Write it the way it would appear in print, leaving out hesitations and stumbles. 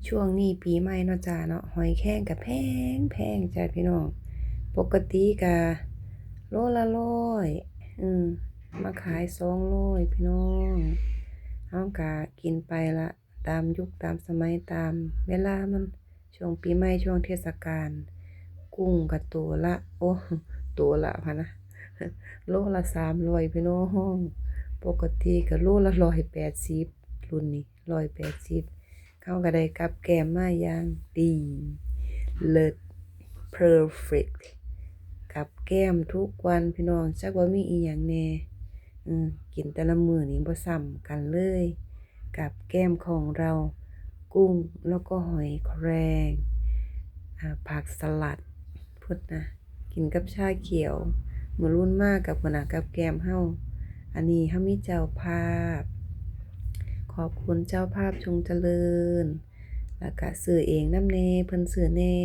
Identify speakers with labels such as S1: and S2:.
S1: ช่วงนี้ปีใหม่เนาะจ้าเนาะหอยแครงก็แพงจ้าพี่น้องปกติก็โลละ100มาขาย200พี่น้องเฮาก็กินไปละตามยุคตามสมัยตามเวลามันช่วงปีใหม่ช่วงเทศกาลกุ้งก็ตัวละตัวละพะนะโลละ300พี่น้องปกติก็โลละ180รุ่นนี้180เขาก็ได้กับแกล้มมาอย่างดีเลิศ perfect กับแก้มทุกวันพี่น้องจักว่ามีอีหยังแหน่กินแต่ละมื้อนี้บ่ซ้ำกันเลยกับแก้มของเรากุ้งแล้วก็หอยแครงผักสลัดพุดนะกินกับชาเขียวมื้อรุ่นมากกับมื้อน่ะกับแก้มเฮาอันนี้เฮามีเจ้าภาพขอบคุณเจ้าภาพจงเจริญแล้วก็ซื้อเองนำแหน่เพิ่นซื้อแหน่